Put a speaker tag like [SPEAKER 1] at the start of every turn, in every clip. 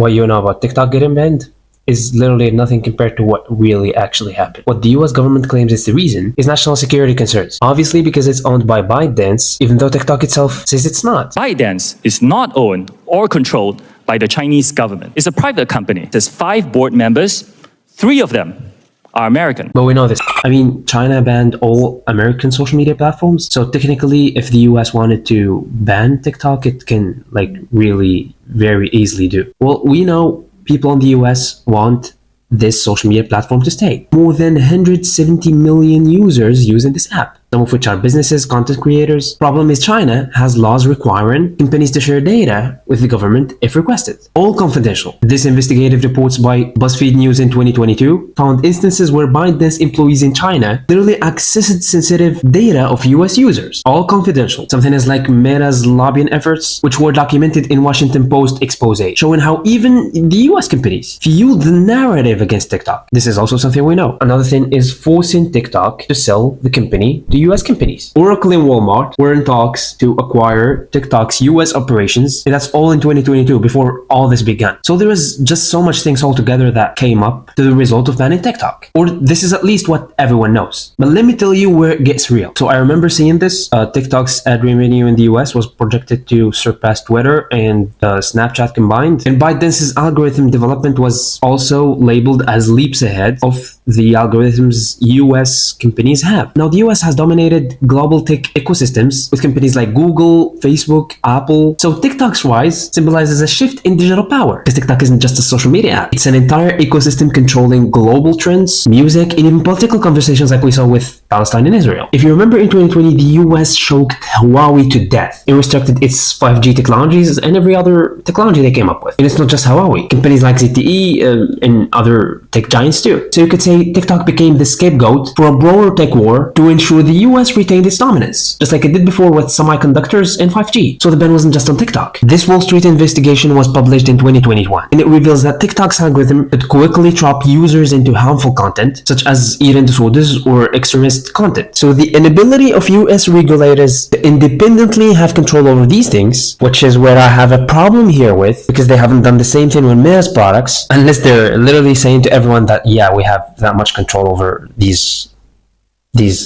[SPEAKER 1] What you know about TikTok getting banned is literally nothing compared to what really actually happened. What the US government claims is the reason is national security concerns. Obviously because it's owned by ByteDance, even though TikTok itself says it's not.
[SPEAKER 2] ByteDance is not owned or controlled by the Chinese government. It's a private company. There's 5 board members, 3 of them are American.
[SPEAKER 1] But we know this. I mean, China banned all American social media platforms. So technically, if the US wanted to ban TikTok, it can really very easily do. Well, we know people in the US want this social media platform to stay. More than 170 million users using this app, some of which are businesses, content creators. Problem is China has laws requiring companies to share data with the government if requested. All confidential. This investigative reports by BuzzFeed News in 2022 found instances where ByteDance employees in China literally accessed sensitive data of US users. All confidential. Something as like Meta's lobbying efforts, which were documented in Washington Post expose, showing how even the US companies fueled the narrative against TikTok. This is also something we know. Another thing is forcing TikTok to sell the company to US companies. Oracle and Walmart were in talks to acquire TikTok's US operations, and that's all in 2022 before all this began. So there was just so much things all together that came up to the result of banning TikTok. Or this is at least what everyone knows. But let me tell you where it gets real. So I remember seeing this. TikTok's ad revenue in the US was projected to surpass Twitter and Snapchat combined. And ByteDance's algorithm development was also labeled as leaps ahead of the algorithms US companies have. Now the US has dominated global tech ecosystems with companies like Google, Facebook, Apple. So TikTok's rise symbolizes a shift in digital power. Because TikTok isn't just a social media app. It's an entire ecosystem controlling global trends, music, and even political conversations like we saw with Palestine and Israel. If you remember in 2020, the US choked Huawei to death. It restricted its 5G technologies and every other technology they came up with. And it's not just Huawei. Companies like ZTE and other tech giants too. So you could say TikTok became the scapegoat for a broader tech war to ensure the US retained its dominance, just like it did before with semiconductors and 5G. So the ban wasn't just on TikTok. This Wall Street investigation was published in 2021, and it reveals that TikTok's algorithm could quickly trap users into harmful content, such as eating disorders or extremist content. So the inability of US regulators to independently have control over these things, which is where I have a problem here with, because they haven't done the same thing with Meta's products, unless they're literally saying to everyone that, yeah, we have that much control over these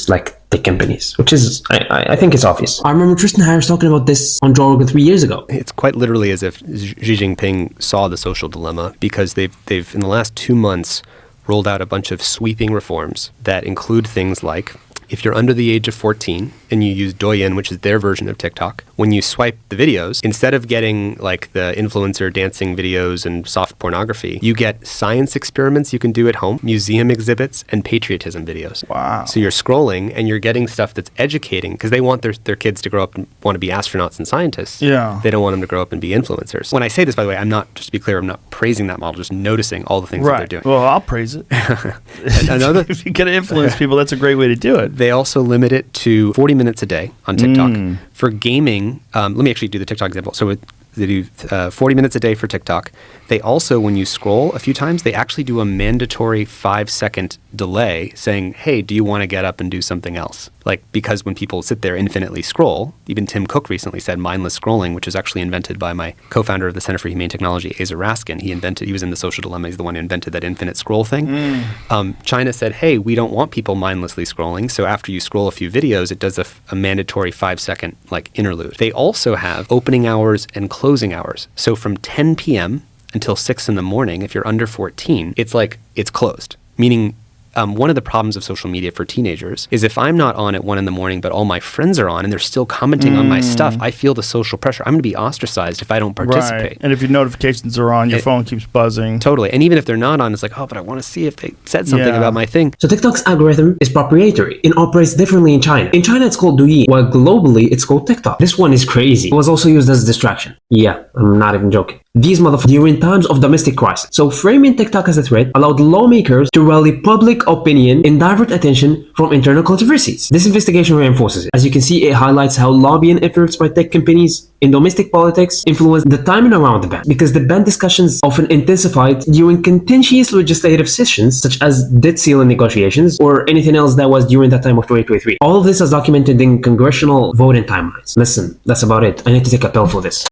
[SPEAKER 1] like tech companies, which is, I think it's obvious. I remember Tristan Harris talking about this on Joe Rogan 3 years ago.
[SPEAKER 3] It's quite literally as if Xi Jinping saw the social dilemma, because they've in the last 2 months rolled out a bunch of sweeping reforms that include things like, if you're under the age of 14 and you use Douyin, which is their version of TikTok, when you swipe the videos, instead of getting like the influencer dancing videos and soft pornography, you get science experiments you can do at home, museum exhibits, and patriotism videos.
[SPEAKER 4] Wow.
[SPEAKER 3] So you're scrolling and you're getting stuff that's educating, because they want their kids to grow up and want to be astronauts and scientists.
[SPEAKER 4] Yeah.
[SPEAKER 3] They don't want them to grow up and be influencers. When I say this, by the way, I'm not, just to be clear, I'm not praising that model, just noticing all the things that they're doing.
[SPEAKER 4] Well, I'll praise it. If you can influence people, that's a great way to do it.
[SPEAKER 3] They also limit it to 40 minutes a day on TikTok. For gaming, let me actually do the TikTok example. So they do 40 minutes a day for TikTok. They also, when you scroll a few times, they actually do a mandatory 5-second delay saying, hey, do you want to get up and do something else? Like, because when people sit there infinitely scroll, even Tim Cook recently said mindless scrolling, which was actually invented by my co-founder of the Center for Humane Technology, Asa Raskin. He was in The Social Dilemma. He's the one who invented that infinite scroll thing. China said, hey, we don't want people mindlessly scrolling. So after you scroll a few videos, it does a mandatory 5-second like interlude. They also have opening hours and closing hours. So from 10 p.m. until 6 in the morning, if you're under 14, it's closed. Meaning, one of the problems of social media for teenagers is if I'm not on at 1 in the morning, but all my friends are on and they're still commenting on my stuff, I feel the social pressure. I'm going to be ostracized if I don't participate.
[SPEAKER 4] Right. And if your notifications are on, your phone keeps buzzing.
[SPEAKER 3] Totally. And even if they're not on, it's like, oh, but I want to see if they said something about my thing.
[SPEAKER 1] So TikTok's algorithm is proprietary and operates differently in China. In China, it's called Douyin, while globally, it's called TikTok. This one is crazy. It was also used as a distraction. Yeah, I'm not even joking. These motherfuckers during times of domestic crisis. So framing TikTok as a threat allowed lawmakers to rally public opinion and divert attention from internal controversies. This investigation reinforces it. As you can see, it highlights how lobbying efforts by tech companies in domestic politics influenced the timing around the ban, because the ban discussions often intensified during contentious legislative sessions, such as debt ceiling negotiations or anything else that was during that time of 2023. All of this is documented in congressional voting timelines. Listen, that's about it. I need to take a pill for this.